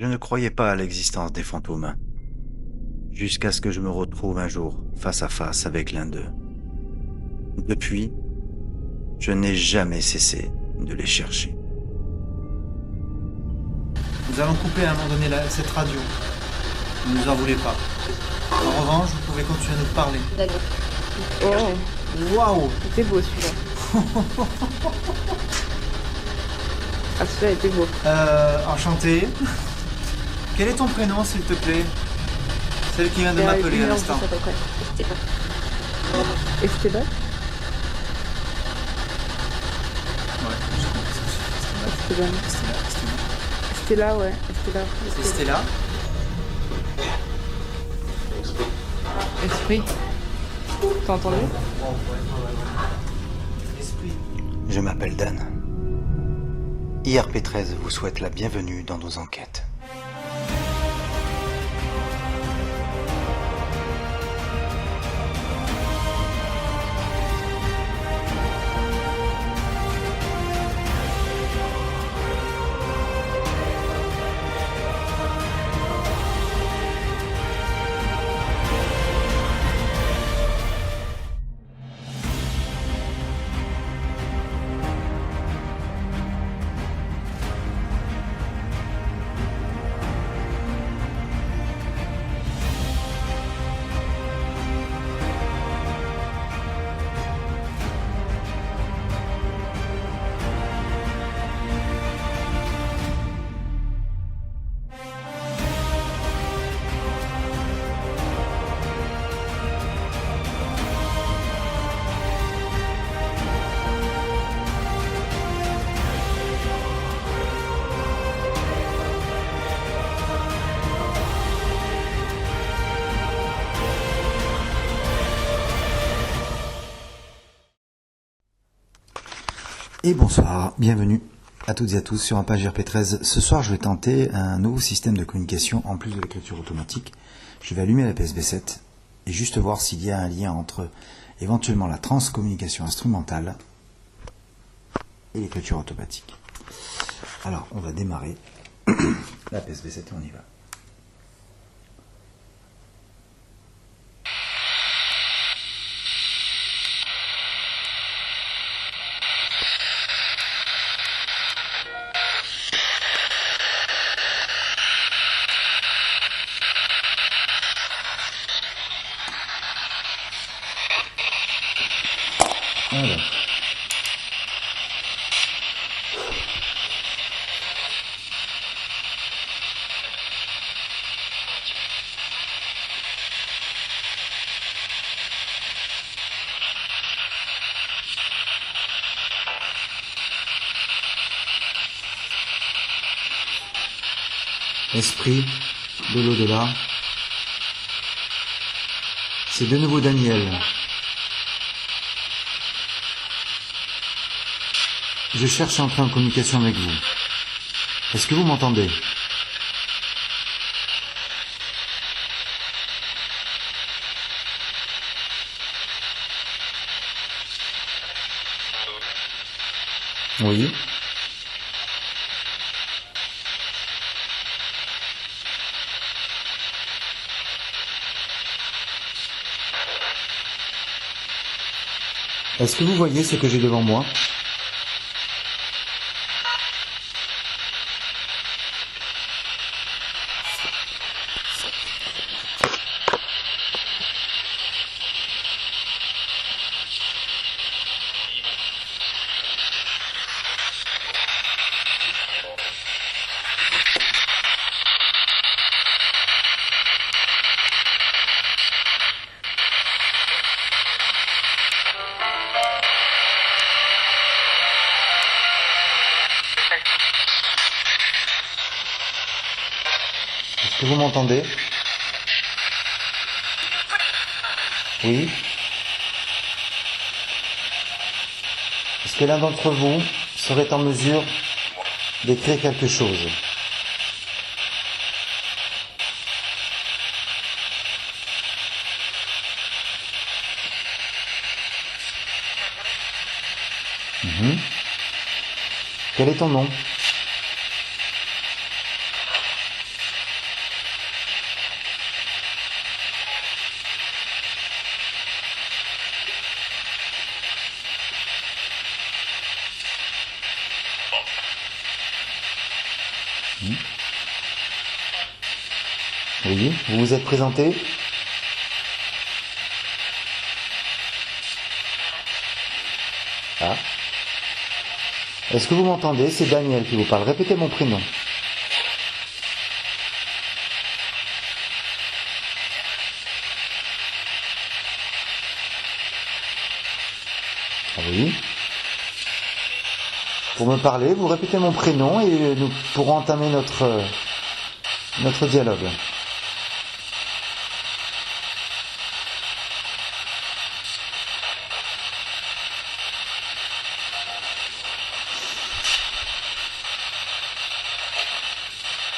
Je ne croyais pas à l'existence des fantômes, jusqu'à ce que je me retrouve un jour face à face avec l'un d'eux. Depuis, je n'ai jamais cessé de les chercher. Nous allons couper à un moment donné cette radio. Ne nous en voulez pas. En revanche, vous pouvez continuer à nous parler. D'accord. Oh, Waouh! c'était beau celui-là. Ah, celui-là était beau. Enchanté. Quel est ton prénom, s'il te plaît? Celle qui vient de m'appeler à l'instant. Esteban. Esteban? Ouais, je comprends. Esteban. Stella, ouais. Stella. C'est Stella. Esprit. T'as entendu? Esprit. Je m'appelle Dan. IRP13 vous souhaite la bienvenue dans nos enquêtes. Et bonsoir, bienvenue à toutes et à tous sur un page RP13. Ce soir, je vais tenter un nouveau système de communication en plus de l'écriture automatique. Je vais allumer la PSB7 et juste voir s'il y a un lien entre éventuellement la transcommunication instrumentale et l'écriture automatique. Alors, on va démarrer la PSB7 et on y va. Alors. Esprit de l'au-delà, c'est de nouveau Daniel. Je cherche à entrer en communication avec vous. Est-ce que vous m'entendez? Oui. Est-ce que vous voyez ce que j'ai devant moi? Est-ce que vous m'entendez? Oui. Est-ce que l'un d'entre vous serait en mesure d'écrire quelque chose? Quel est ton nom? Oui, vous vous êtes présenté? Ah. Est-ce que vous m'entendez? C'est Daniel qui vous parle. Répétez mon prénom. Ah oui. Pour me parler, vous répétez mon prénom et nous pourrons entamer notre dialogue.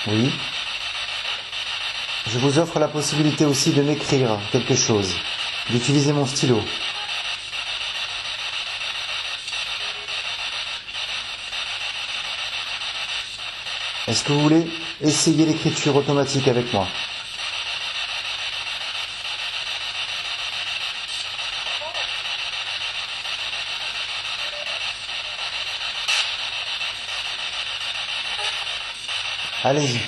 Oui. Je vous offre la possibilité aussi de m'écrire quelque chose, d'utiliser mon stylo. Est-ce que vous voulez essayer l'écriture automatique avec moi? Allez-y.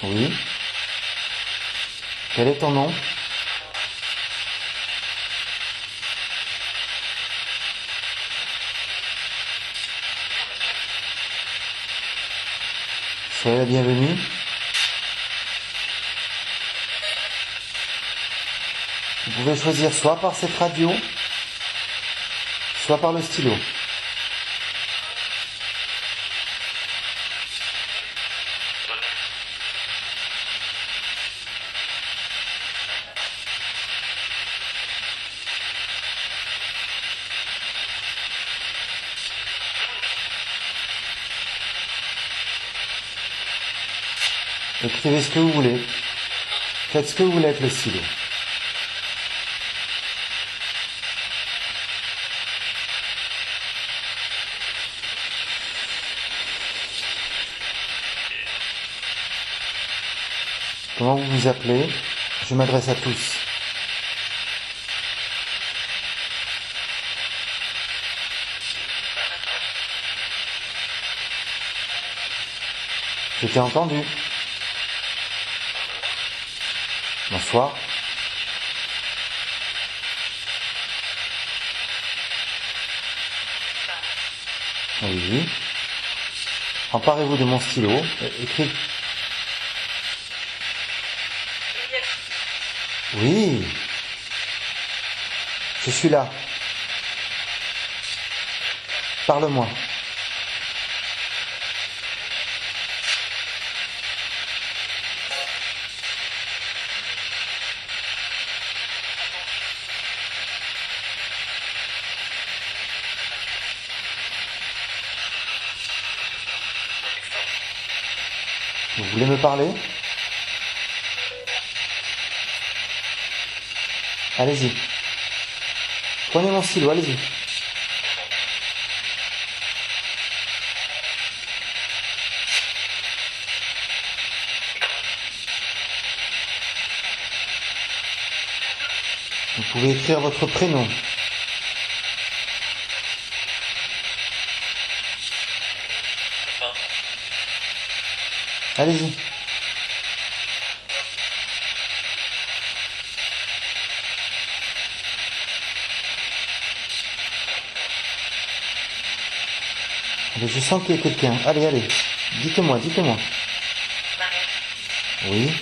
Oui. Quel est ton nom? Soyez la bienvenue. Vous pouvez choisir soit par cette radio, soit par le stylo. Écrivez ce que vous voulez. Faites ce que vous voulez avec le stylo. Comment vous vous appelez? Je m'adresse à tous. Je t'ai entendu. Bonsoir. Oui. Emparez-vous de mon stylo. Écrivez. Oui. Je suis là. Parle-moi. Vous voulez me parler? Allez-y. Prenez mon stylo, allez-y. Vous pouvez écrire votre prénom. Allez-y. Allez, je sens qu'il y a quelqu'un. Allez, allez. Dites-moi. Oui.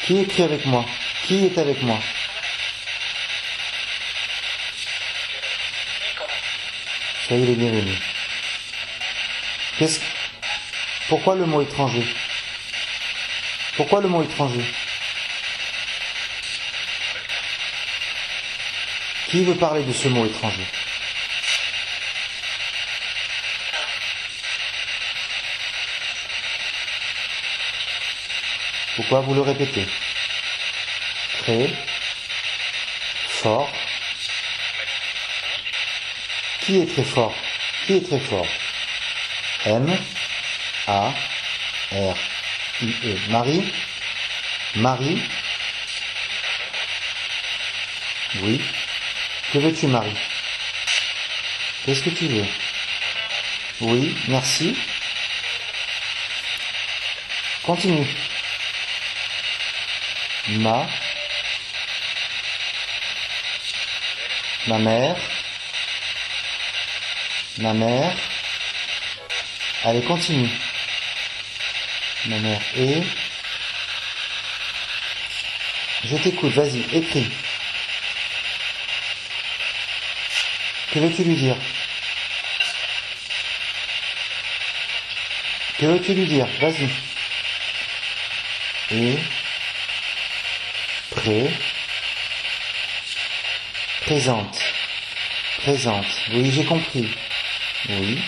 Qui écrit avec moi? Qui est avec moi? Soyez les bienvenus. Pourquoi le mot étranger? Pourquoi le mot étranger? Qui veut parler de ce mot étranger? Pourquoi vous le répétez? Très fort. Qui est très fort? Qui est très fort? M A R I E. Marie. Marie. Oui. Que veux-tu, Marie? Qu'est-ce que tu veux? Oui, merci. Continue. Ma mère. Ma mère. Allez, continue. Ma mère est... Je t'écoute, vas-y, écris. Que veux-tu lui dire? Que veux-tu lui dire? Vas-y. Et... Présente. Présente. Oui, j'ai compris. Oui.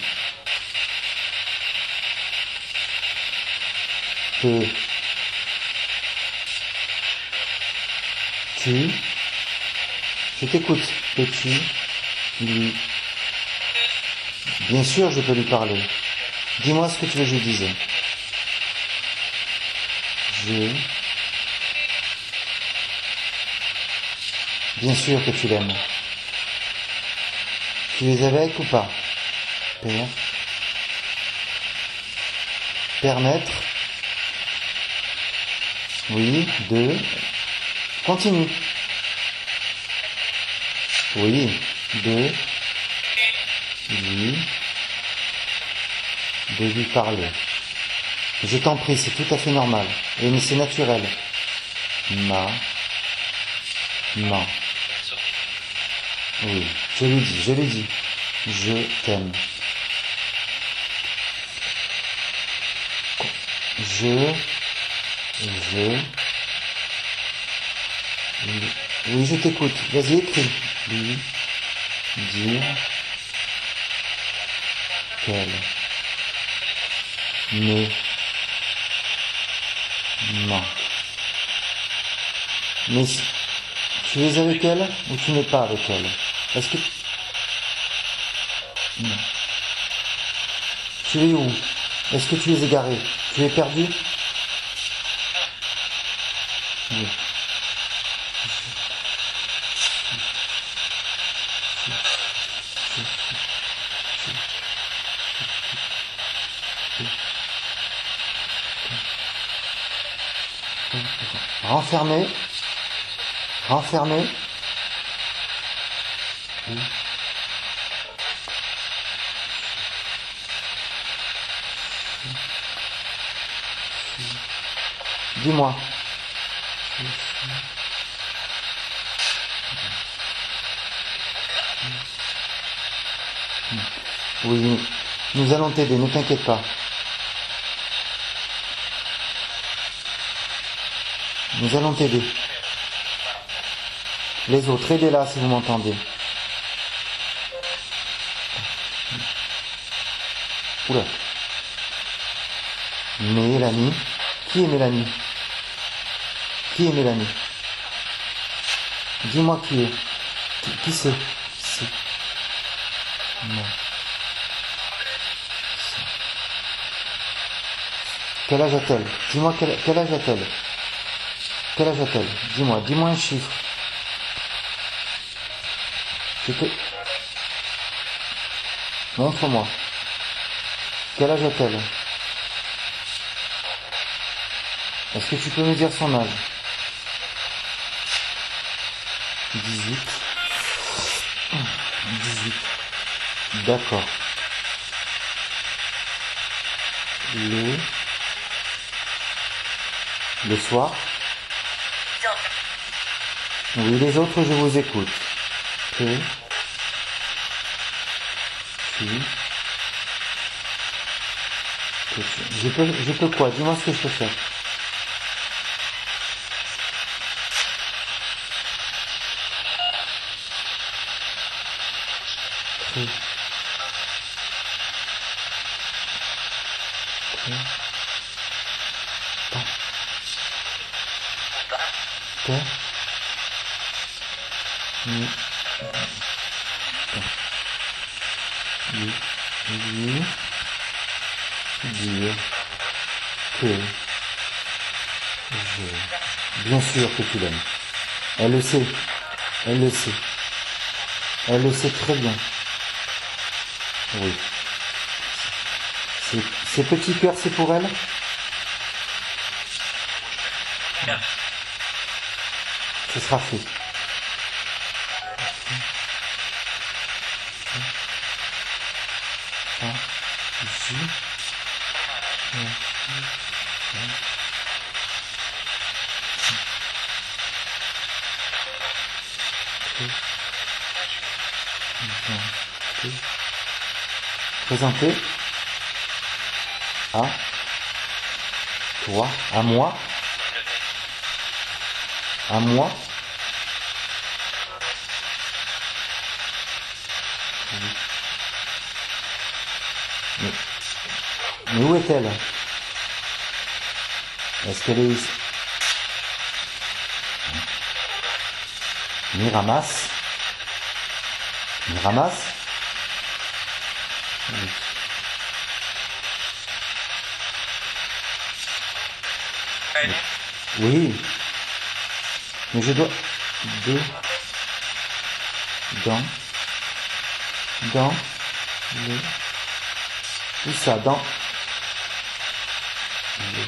Que... Tu... Je t'écoute. Peux-tu lui... Bien sûr, je peux lui parler. Dis-moi ce que tu veux que je lui dise. Bien sûr que tu l'aimes. Tu es avec ou pas? Permettre. Oui, de... Continue. Oui, de lui parler. Je t'en prie, c'est tout à fait normal. Et mais c'est naturel. Ma. Oui, je lui dis. Je t'aime. Oui, je t'écoute. Vas-y, écris. Lui dire qu'elle me manque. Mais tu es avec elle ou tu n'es pas avec elle? Est-ce que... Non. Tu es où? Est-ce que tu es égaré? Tu es perdu? Oui. Renfermé. Oui. Dis-moi. Oui, nous allons t'aider, ne t'inquiète pas. Nous allons t'aider. Les autres, aidez-la si vous m'entendez. Oula. Mélanie. Qui est Mélanie? Qui est Mélanie? Dis-moi qui est. Qui c'est? Non. Quel âge a-t-elle? Dis-moi quel âge a-t-elle? Quel âge a-t-elle? Dis-moi un chiffre. Montre-moi. Quel âge a-t-elle? Est-ce que tu peux me dire son âge? 18. D'accord. Le soir? Oui, les autres, je vous écoute. Je peux quoi? Dis-moi ce que je peux faire. Dire que bien sûr que tu l'aimes. Elle le sait. Elle le sait. Elle le sait très bien. Oui. Ces petits cœurs, c'est pour elle? Ce sera fait. Ici. Présenter à toi, à moi, mais où est-elle? Est-ce qu'elle est ici? M'y ramasse. Oui. Oui. Mais je dois... Dans le... Où ça? Dans le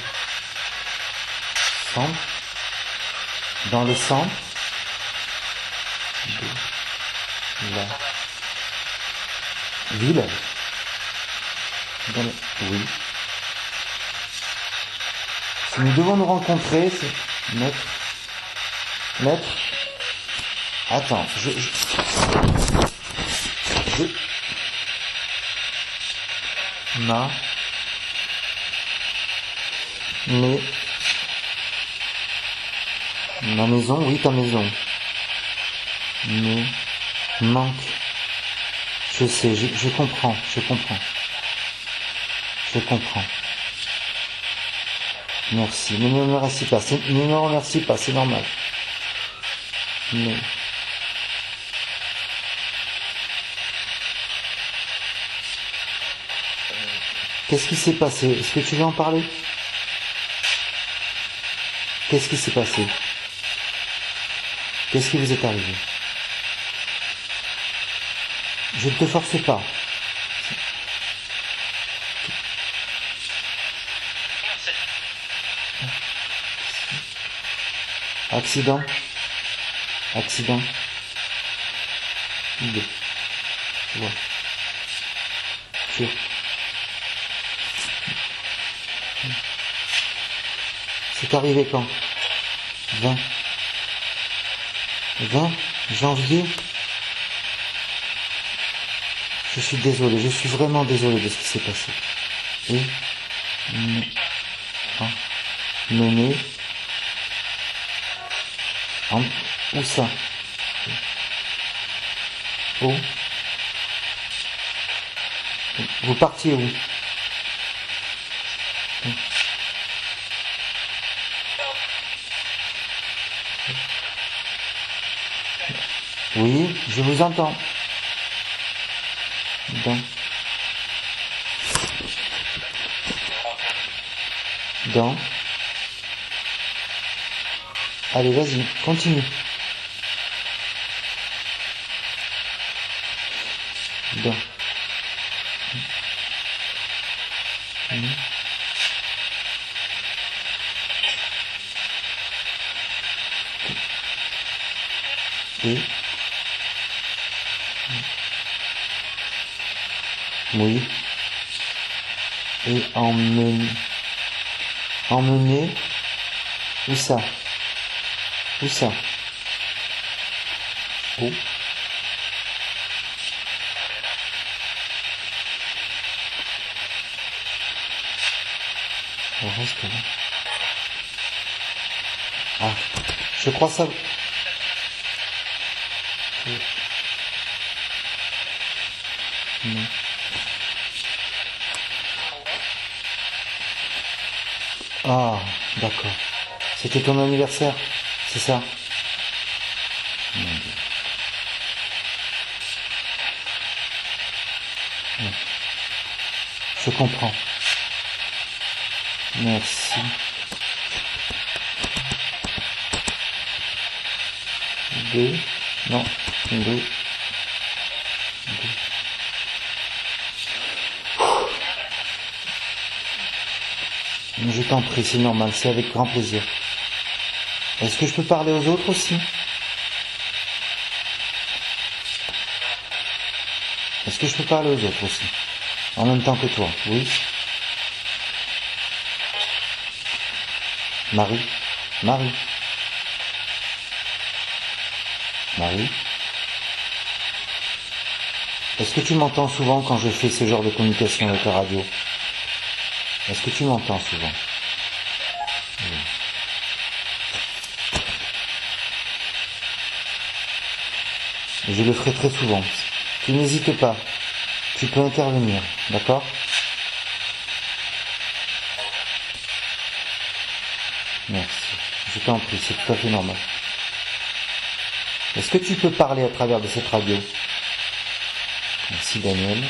centre. Dans le centre de la ville. Oui. Si nous devons nous rencontrer, c'est mettre. Attends, ma maison, oui, ta maison. Mais manque. Je sais, je comprends. Merci. Ne me remercie pas, c'est normal. Mais... Qu'est-ce qui s'est passé? Est-ce que tu veux en parler? Qu'est-ce qui s'est passé? Qu'est-ce qui vous est arrivé? Je ne te force pas. Accident. Ouais. C'est arrivé quand? 20 janvier. Je suis désolé, je suis vraiment désolé de ce qui s'est passé. Et mener où ça? Où? Vous partiez où? Oui, je vous entends. Dans. Allez, vas-y, continue. Dans. Et. Oui. Et emmener. Où ça? Où? On reste là. Ah, je crois ça. Non. Ah, d'accord. C'était ton anniversaire, c'est ça? Mon Dieu. Ouais. Je comprends. Merci. De Non, une, deux. Je t'en prie, c'est normal, c'est avec grand plaisir. Est-ce que je peux parler aux autres aussi? Est-ce que je peux parler aux autres aussi? En même temps que toi, oui? Marie? Marie? Marie? Est-ce que tu m'entends souvent quand je fais ce genre de communication avec la radio? Est-ce que tu m'entends souvent? Oui. Et je le ferai très souvent. Tu n'hésites pas. Tu peux intervenir, d'accord? Merci. Je t'en prie, c'est tout à fait normal. Est-ce que tu peux parler à travers de cette radio? Merci Daniel.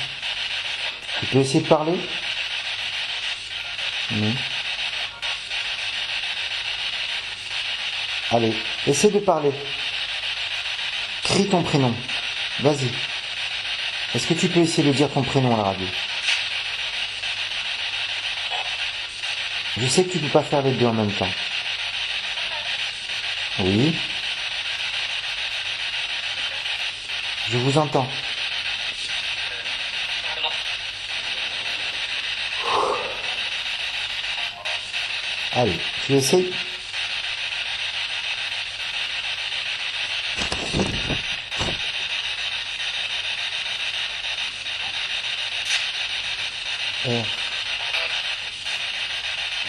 Tu peux essayer de parler? Oui. Allez, essaie de parler. Crie ton prénom. Vas-y. Est-ce que tu peux essayer de dire ton prénom à la radio? Je sais que tu ne peux pas faire les deux en même temps. Oui. Je vous entends. Allez, tu essayes. R.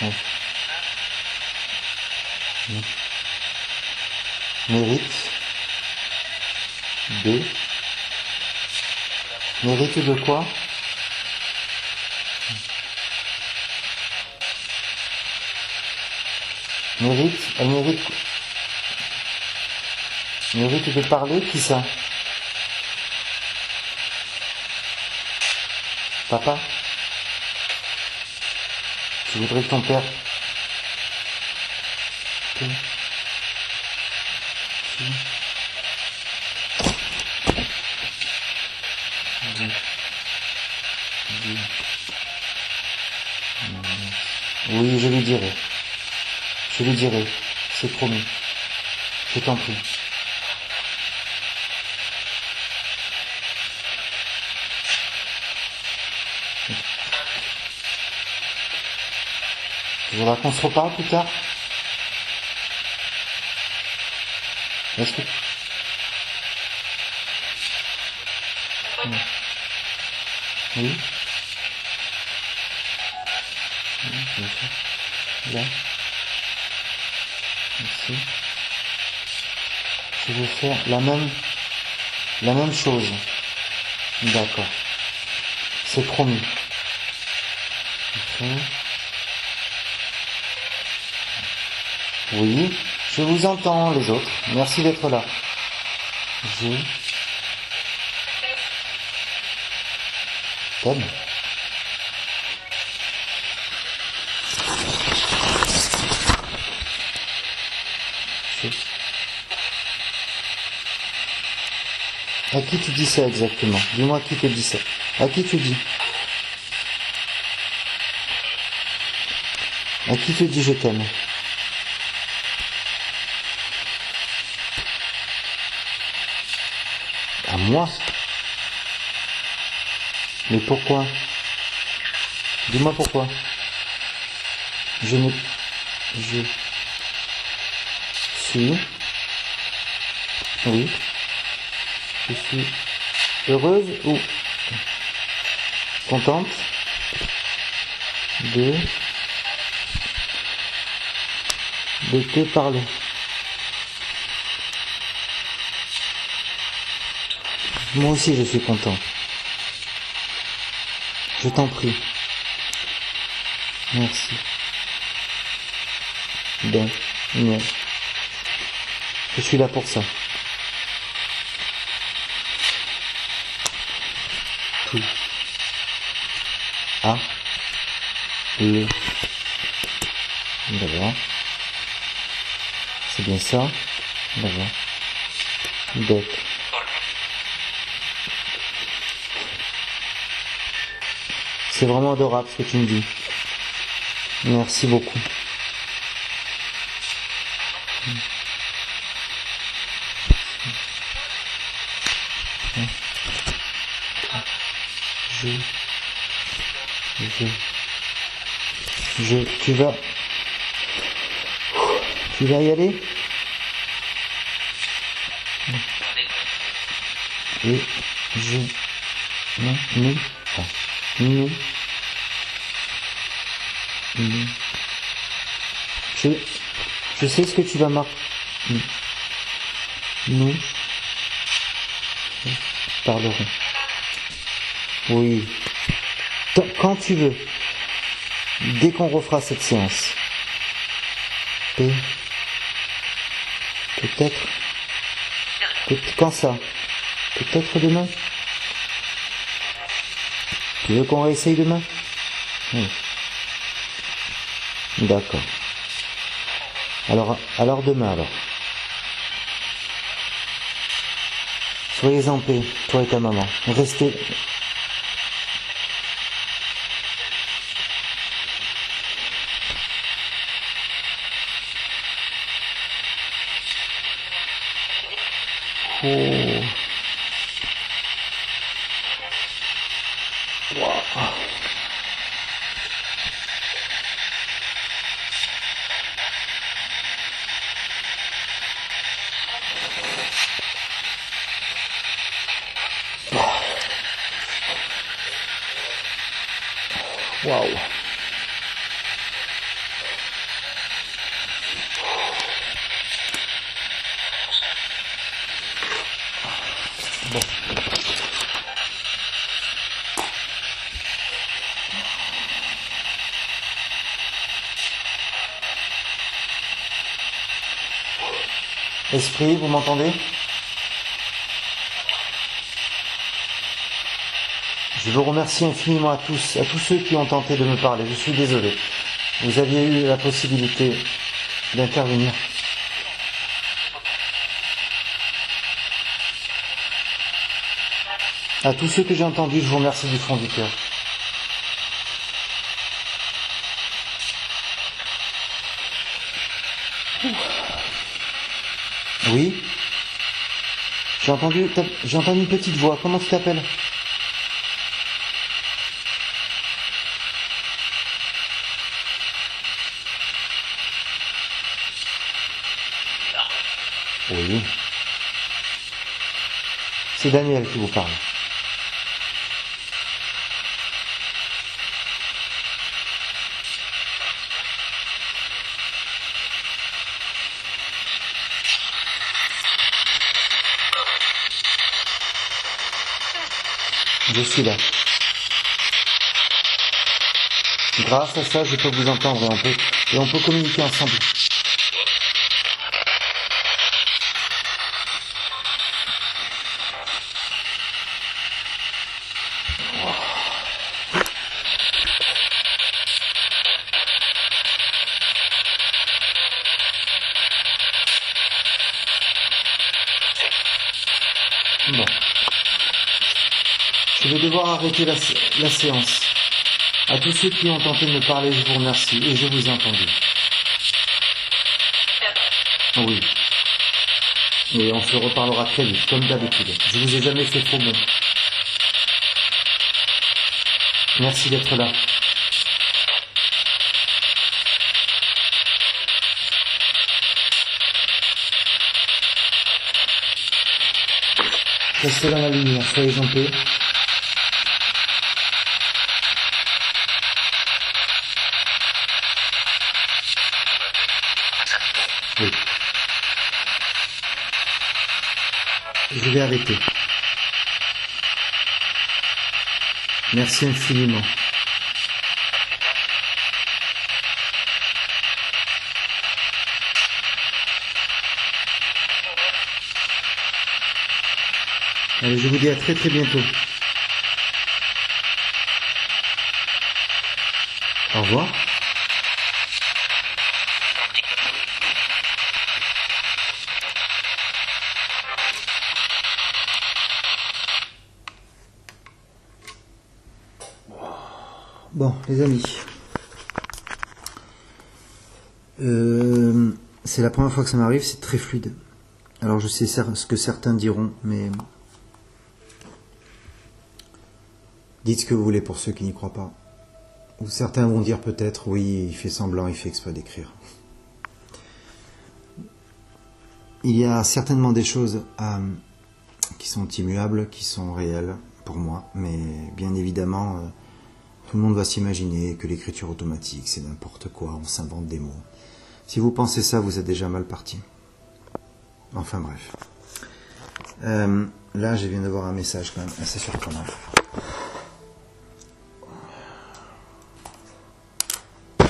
F. Mérite. B. Mérite de quoi? Mérite, elle mérite. Mérite de parler, qui ça? Papa? Tu voudrais que ton père... Oui, je lui dirai. Je lui dirai. C'est promis. Je t'en prie. Tu voudras qu'on se reparle plus tard? Est-ce que... Oui. Là. Ici. Je vais faire la même chose. D'accord. C'est promis. Okay. Oui, je vous entends les autres. Merci d'être là. Je t'aime. À qui tu dis ça exactement? Dis-moi qui te dit ça. À qui tu dis? À qui te dis je t'aime? À moi? Mais pourquoi? Dis-moi pourquoi. Je suis... Oui. Je suis heureuse ou contente de te parler. Moi aussi je suis content. Je t'en prie. Merci. Bien. Je suis là pour ça. Tout. A. Le. D'accord. C'est bien ça. D'accord. D'accord. C'est vraiment adorable ce que tu me dis. Merci beaucoup. Tu vas y aller? Et non, nous, ah, nous, je sais ce que tu vas marquer. Nous parlerons. Oui. Quand tu veux. Dès qu'on refera cette séance. Peut-être. Quand ça? Peut-être demain? Tu veux qu'on réessaye demain? Oui. D'accord. Alors demain alors. Soyez en paix, toi et ta maman. Restez. Oh. Wow. Wow. Bon. Esprit, vous m'entendez? Je vous remercie infiniment à tous ceux qui ont tenté de me parler. Je suis désolé. Vous aviez eu la possibilité d'intervenir. À tous ceux que j'ai entendus, je vous remercie du fond du cœur. Oui? J'ai entendu une petite voix. Comment tu t'appelles? Oui. C'est Daniel qui vous parle. Je suis là. Grâce à ça, je peux vous entendre et on peut communiquer ensemble. Bon. Je vais devoir arrêter la séance. À tous ceux qui ont tenté de me parler, je vous remercie et je vous ai entendu. Oui. Et on se reparlera très vite, comme d'habitude. Je vous ai jamais fait trop bon. Merci d'être là. Restez dans la lumière, soyez en paix. Oui. Je vais arrêter. Merci infiniment. Allez, je vous dis à très très bientôt. Au revoir. Bon, les amis. C'est la première fois que ça m'arrive, c'est très fluide. Alors je sais ce que certains diront, mais dites ce que vous voulez pour ceux qui n'y croient pas. Ou certains vont dire peut-être, oui, il fait semblant, il fait exprès d'écrire. Il y a certainement des choses qui sont immuables, qui sont réelles pour moi, mais bien évidemment, tout le monde va s'imaginer que l'écriture automatique, c'est n'importe quoi, on s'invente des mots. Si vous pensez ça, vous êtes déjà mal parti. Enfin bref. Là, je viens de voir un message quand même assez surprenant. Je ne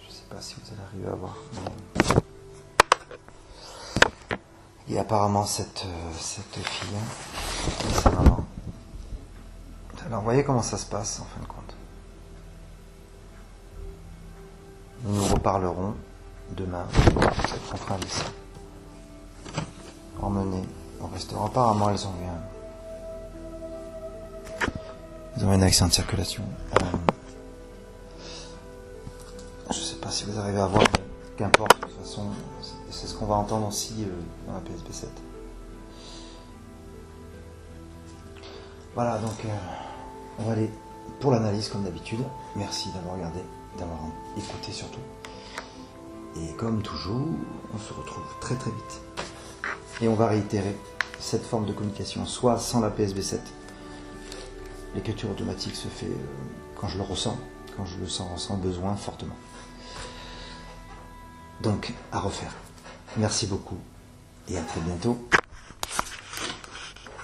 sais pas si vous allez arriver à voir. Mais... Et apparemment cette fille, sa maman. Alors voyez comment ça se passe en fin de compte. Nous nous reparlerons demain cette contre-indice. Emmenées au restaurant. Apparemment elles ont eu un accident de circulation. Je sais pas si vous arrivez à voir, mais qu'importe, de toute façon, c'est ce qu'on va entendre aussi dans la PSB 7. Voilà, donc on va aller pour l'analyse comme d'habitude. Merci d'avoir regardé, d'avoir écouté surtout. Et comme toujours, on se retrouve très très vite. Et on va réitérer cette forme de communication, soit sans la PSB 7. L'écriture automatique se fait quand je le ressens, quand je le ressens besoin fortement. Donc, à refaire. Merci beaucoup et à très bientôt.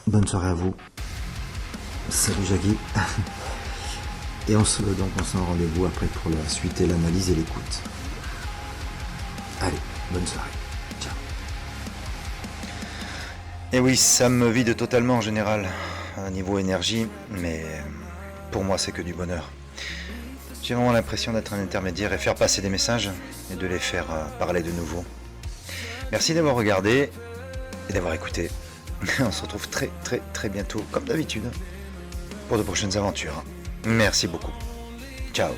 Bonne soirée à vous. Salut Jackie. Et on se rend rendez-vous après pour la suite et l'analyse et l'écoute. Allez, bonne soirée. Ciao. Et oui, ça me vide totalement en général, à niveau énergie, mais pour moi c'est que du bonheur. J'ai vraiment l'impression d'être un intermédiaire et faire passer des messages et de les faire parler de nouveau. Merci d'avoir regardé et d'avoir écouté. On se retrouve très très très bientôt, comme d'habitude, pour de prochaines aventures. Merci beaucoup. Ciao.